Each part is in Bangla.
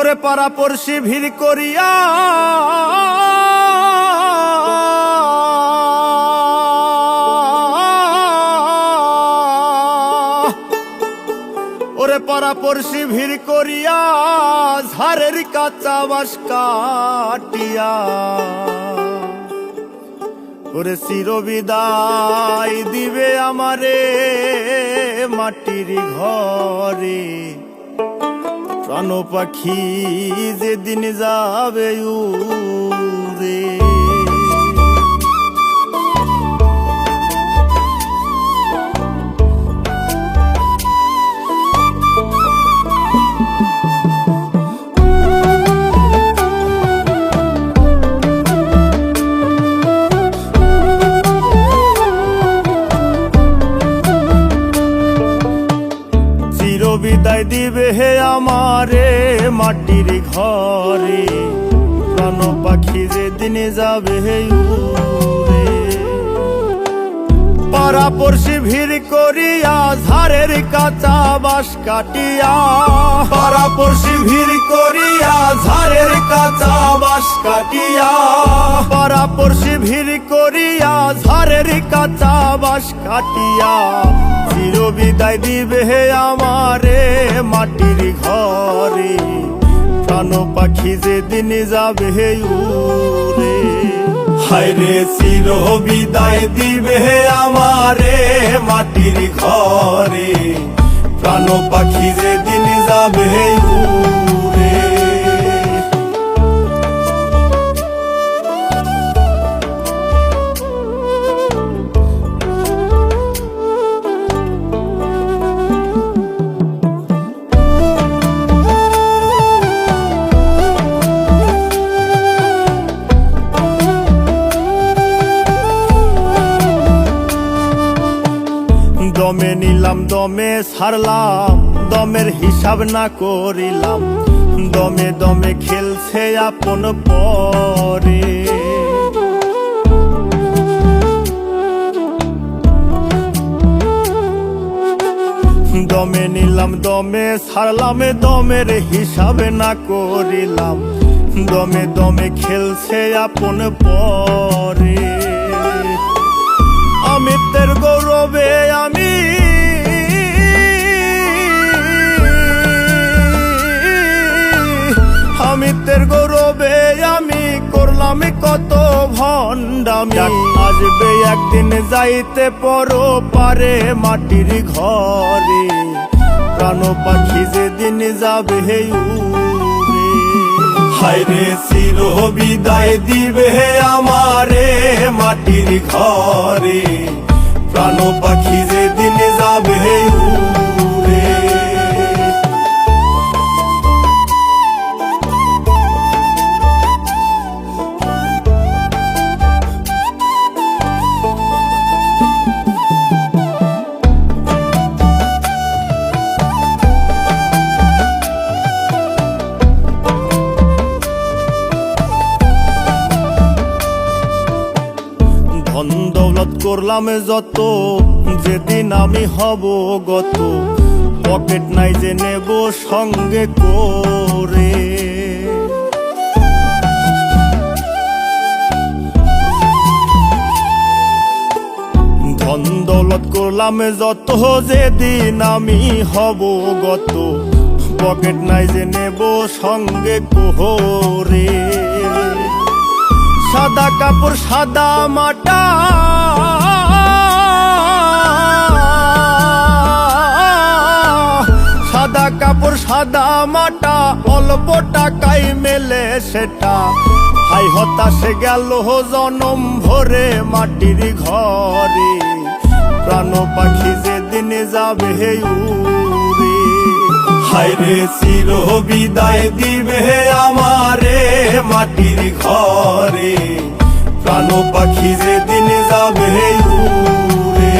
ওরে পাড়া পড়শি ভিড় করিয়া ওরে পাড়া পড়শি ভিড় করিয়া ঝাড়ের কাঁচা বাঁশ কাটিয়া ওরে চিরবিদায় দিবে আমারে মাটির ঘরে। প্রাণ পাখি যেদিন যাবে উড়ে। বিদায় দিবে হে আমারে মাটির ঘরে। প্রাণ পাখি যেদিন যাবে হে উড়ে। পাড়া পড়শি ভিড় করিয়া ঝাড়ের কাঁচা বাঁশ কাটিয়া। পাড়া পড়শি ভিড় করিয়া ঝাড়ের কাঁচা বাঁশ কাটিয়া। পাড়া পড়শি ভিড় করিয়া ঝাড়ের কাঁচা বাঁশ কাটিয়া চিরবিদায় দিবে হে আমারে মাটির ঘরে। প্রাণ পাখি যেদিন যাবে হে উড়ে। হায়রে চিরবিদায় দিবে হে আমারে মাটির ঘরে। প্রাণ পাখি যেদিন যাবে হে উড়ে। দমে নিলাম দমে ছাড়লাম, দমের হিসাব না করিলাম। দমে দমে খেলছে আপন পরে। দমে নিলাম দমে ছাড়লাম, দমের হিসাব না করিলাম। দমে দমে খেলছে আপন পরে। অমিতের গৌরবে আমি অমিতের গৌরবে আমি করলাম কত ভণ্ডামি। আসবে একদিন যাইতে পরো পারে মাটির ঘরে। প্রাণ পাখি যেদিন যাবে হে উড়ে। হায়রে চিরবিদায় দিবে হে আমারে মাটির ঘরে। প্রাণ পাখি যেদিন যাবে হে উড়ে। ধন দৌলত করলাম যত, যেদিন আমি হব গত। পকেট নাই যে নেব সঙ্গে করে। ধন দৌলত করলাম যত, যেদিন আমি হব গত। পকেট নাই যে নেব সঙ্গে করে। সাদা কাপড় সাদা মাটা, সাদা কাপড় সাদা মাটা। অল্প টাকায় মেলে সেটা। হাই হতাশে গেল জনম ভরে মাটির ঘরে। প্রাণ পাখি যেদিন যাবে হে উড়ে। হায়রে চিরবিদায় দিবে হে আমারে মাটির ঘরে। প্রাণ পাখি যেদিন যাবে হে উড়ে।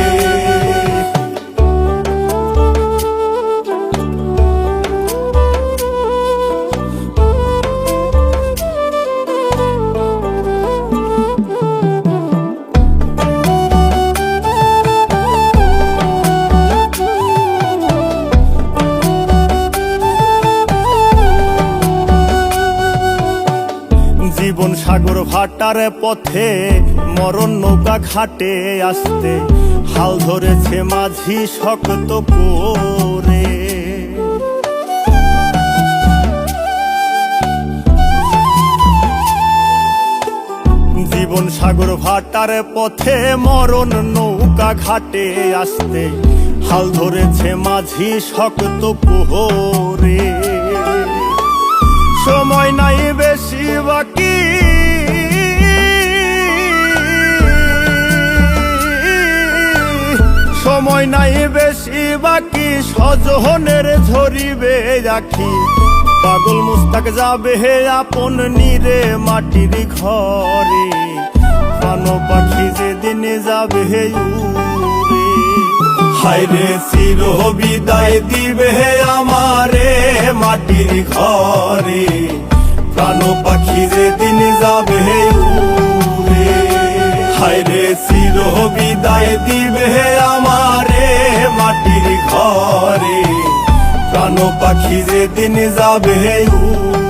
জীবন সাগর ভাটার পথে মরণ নৌকা ঘাটে আসতে হাল ধরেছে মাঝি শক্ত করে। জীবন সাগর ভাটার পথে মরণ নৌকা ঘাটে আসতে হাল ধরেছে মাঝি শক্ত করে। সময় নাই বেশি বাকি, সময় নাই বেশি বাকি, সজনের ঝরিবে রাখি। পাগল মুস্তাক যাবে হে আপন নিরে মাটির ঘরে, প্রাণ পাখি যেদিন যাবে হে উড়ে। হায়রে চির বিদায় দিবে হে আমারে মাটির ঘরে, প্রাণ পাখি যেদিন যাবে হে উড়ে। হায়রে চির বিদায় দিবে হে আমারে মাটির ঘরে, প্রাণ পাখি যেদিন যাবে উড়ে।